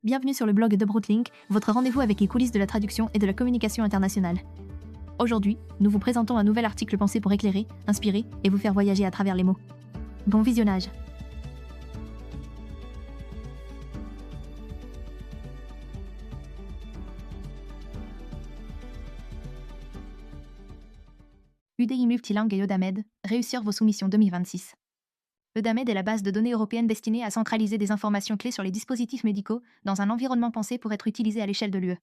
Bienvenue sur le blog de Brooklink, votre rendez-vous avec les coulisses de la traduction et de la communication internationale. Aujourd'hui, nous vous présentons un nouvel article pensé pour éclairer, inspirer et vous faire voyager à travers les mots. Bon visionnage. UDI Multilingue et Eudamed, réussir vos soumissions 2026. Eudamed est la base de données européenne destinée à centraliser des informations clés sur les dispositifs médicaux dans un environnement pensé pour être utilisé à l'échelle de l'UE.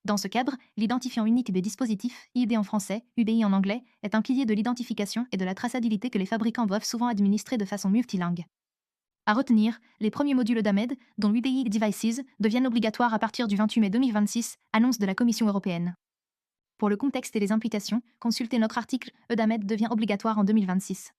Dans ce cadre, l'identifiant unique des dispositifs, ID en français, UDI en anglais, est un pilier de l'identification et de la traçabilité que les fabricants doivent souvent administrer de façon multilingue. À retenir, les premiers modules Eudamed, dont l'UDI Devices, deviennent obligatoires à partir du 28 mai 2026, annonce de la Commission européenne. Pour le contexte et les implications, consultez notre article Eudamed devient obligatoire en 2026.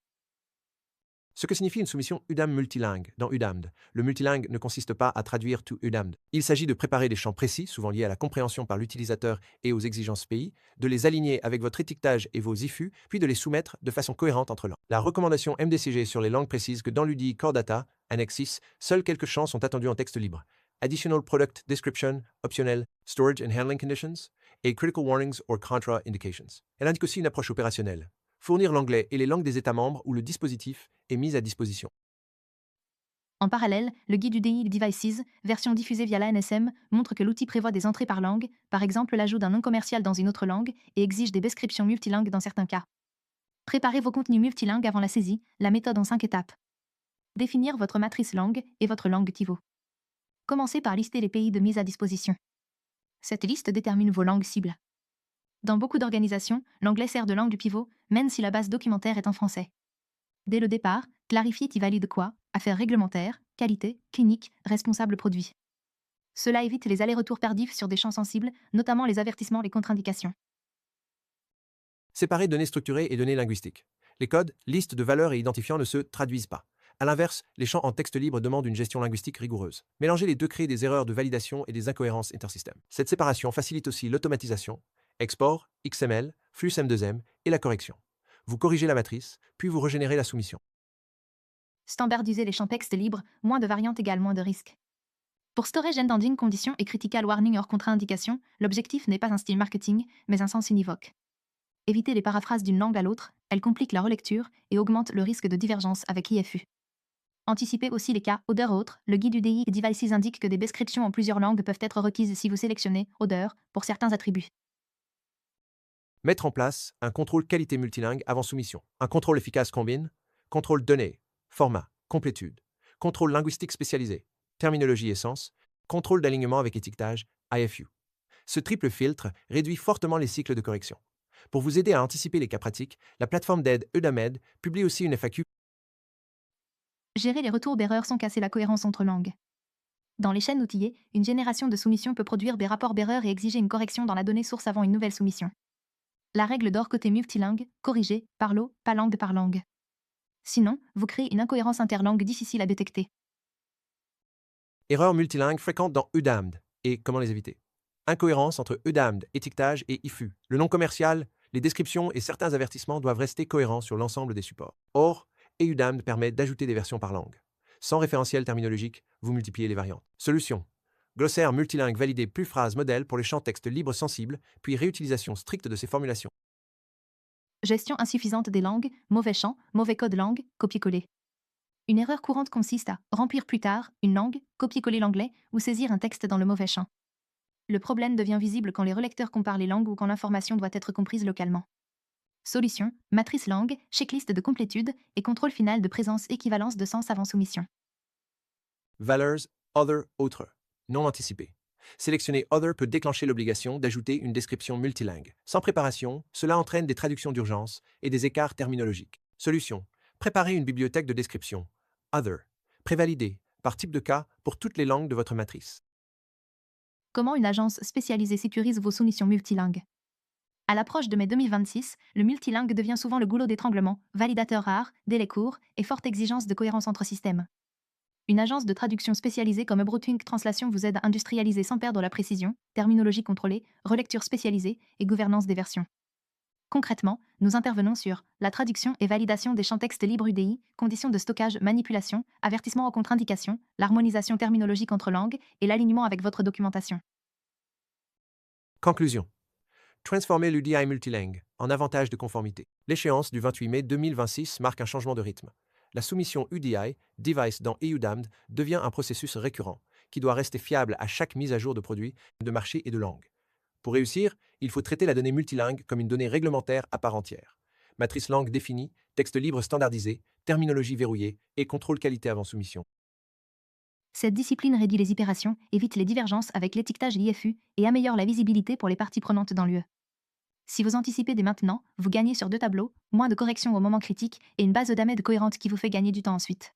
Ce que signifie une soumission UDAM multilingue dans UDAMD. Le multilingue ne consiste pas à traduire tout UDAMD. Il s'agit de préparer des champs précis, souvent liés à la compréhension par l'utilisateur et aux exigences pays, de les aligner avec votre étiquetage et vos IFU, puis de les soumettre de façon cohérente entre langues. La recommandation MDCG sur les langues précise que dans l'UDI Core Data, Annex 6, seuls quelques champs sont attendus en texte libre. Additional Product Description, Optionnel, Storage and Handling Conditions, et Critical Warnings or Contra Indications. Elle indique aussi une approche opérationnelle. Fournir l'anglais et les langues des États membres où le dispositif est mis à disposition. En parallèle, le guide UDI Devices, version diffusée via l'ANSM, montre que l'outil prévoit des entrées par langue, par exemple l'ajout d'un nom commercial dans une autre langue, et exige des descriptions multilingues dans certains cas. Préparez vos contenus multilingues avant la saisie, la méthode en 5 étapes. Définir votre matrice langue et votre langue pivot. Commencez par lister les pays de mise à disposition. Cette liste détermine vos langues cibles. Dans beaucoup d'organisations, l'anglais sert de langue du pivot, même si la base documentaire est en français. Dès le départ, clarifiez qui valide quoi, affaires réglementaires, qualité, clinique, responsable produit. Cela évite les allers-retours tardifs sur des champs sensibles, notamment les avertissements et contre-indications. Séparer données structurées et données linguistiques. Les codes, listes de valeurs et identifiants ne se traduisent pas. A l'inverse, les champs en texte libre demandent une gestion linguistique rigoureuse. Mélanger les deux crée des erreurs de validation et des incohérences intersystèmes. Cette séparation facilite aussi l'automatisation, export, XML, flux M2M et la correction. Vous corrigez la matrice, puis vous régénérez la soumission. Standardiser les champs texte libres, moins de variantes égale moins de risques. Pour Storage and Ending Conditions et Critical Warning hors contre-indication, l'objectif n'est pas un style marketing, mais un sens univoque. Éviter les paraphrases d'une langue à l'autre, elles compliquent la relecture et augmentent le risque de divergence avec IFU. Anticipez aussi les cas odeur autre, le guide UDI Devices indique que des descriptions en plusieurs langues peuvent être requises si vous sélectionnez odeur pour certains attributs. Mettre en place un contrôle qualité multilingue avant soumission. Un contrôle efficace combine contrôle données, format, complétude, contrôle linguistique spécialisé, terminologie et sens, contrôle d'alignement avec étiquetage, IFU. Ce triple filtre réduit fortement les cycles de correction. Pour vous aider à anticiper les cas pratiques, la plateforme d'aide Eudamed publie aussi une FAQ. Gérer les retours d'erreurs sans casser la cohérence entre langues. Dans les chaînes outillées, une génération de soumissions peut produire des rapports d'erreurs et exiger une correction dans la donnée source avant une nouvelle soumission. La règle d'or côté multilingue, corriger, par lot, pas langue par langue. Sinon, vous créez une incohérence interlangue difficile à détecter. Erreurs multilingues fréquentes dans Udamd et comment les éviter. Incohérence entre Udamd, étiquetage et IFU. Le nom commercial, les descriptions et certains avertissements doivent rester cohérents sur l'ensemble des supports. Or, Udamd permet d'ajouter des versions par langue. Sans référentiel terminologique, vous multipliez les variantes. Solution. Glossaire multilingue validé plus phrase modèle pour les champs texte libres sensibles, puis réutilisation stricte de ces formulations. Gestion insuffisante des langues, mauvais champ, mauvais code langue, copier-coller. Une erreur courante consiste à remplir plus tard une langue, copier-coller l'anglais ou saisir un texte dans le mauvais champ. Le problème devient visible quand les relecteurs comparent les langues ou quand l'information doit être comprise localement. Solution, matrice langue, checklist de complétude et contrôle final de présence équivalence de sens avant soumission. Valeurs, other, autre. Non anticipé. Sélectionner Other peut déclencher l'obligation d'ajouter une description multilingue. Sans préparation, cela entraîne des traductions d'urgence et des écarts terminologiques. Solution. Préparez une bibliothèque de description. Other. Prévalidée, par type de cas, pour toutes les langues de votre matrice. Comment une agence spécialisée sécurise vos soumissions multilingues? À l'approche de mai 2026, le multilingue devient souvent le goulot d'étranglement, validateur rare, délai court et forte exigence de cohérence entre systèmes. Une agence de traduction spécialisée comme Brooklink Translation vous aide à industrialiser sans perdre la précision, terminologie contrôlée, relecture spécialisée et gouvernance des versions. Concrètement, nous intervenons sur la traduction et validation des champs textes libres UDI, conditions de stockage, manipulation, avertissement aux contre-indications, l'harmonisation terminologique entre langues et l'alignement avec votre documentation. Conclusion. Transformer l'UDI multilingue en avantage de conformité. L'échéance du 28 mai 2026 marque un changement de rythme. La soumission UDI, device dans EUDAMD, devient un processus récurrent, qui doit rester fiable à chaque mise à jour de produits, de marché et de langue. Pour réussir, il faut traiter la donnée multilingue comme une donnée réglementaire à part entière. Matrice langue définie, texte libre standardisé, terminologie verrouillée et contrôle qualité avant soumission. Cette discipline réduit les itérations, évite les divergences avec l'étiquetage IFU et améliore la visibilité pour les parties prenantes dans l'UE. Si vous anticipez dès maintenant, vous gagnez sur 2 tableaux, moins de corrections au moment critique et une base d'AMED cohérente qui vous fait gagner du temps ensuite.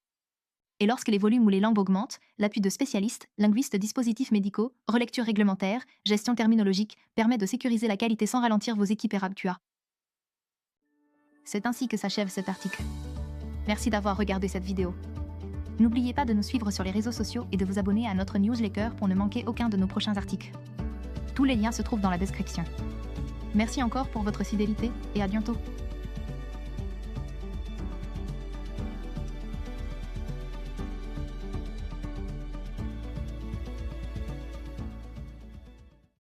Et lorsque les volumes ou les langues augmentent, l'appui de spécialistes, linguistes, dispositifs médicaux, relecture réglementaire, gestion terminologique permet de sécuriser la qualité sans ralentir vos équipes RAB-QA. C'est ainsi que s'achève cet article. Merci d'avoir regardé cette vidéo. N'oubliez pas de nous suivre sur les réseaux sociaux et de vous abonner à notre newsletter pour ne manquer aucun de nos prochains articles. Tous les liens se trouvent dans la description. Merci encore pour votre fidélité et à bientôt.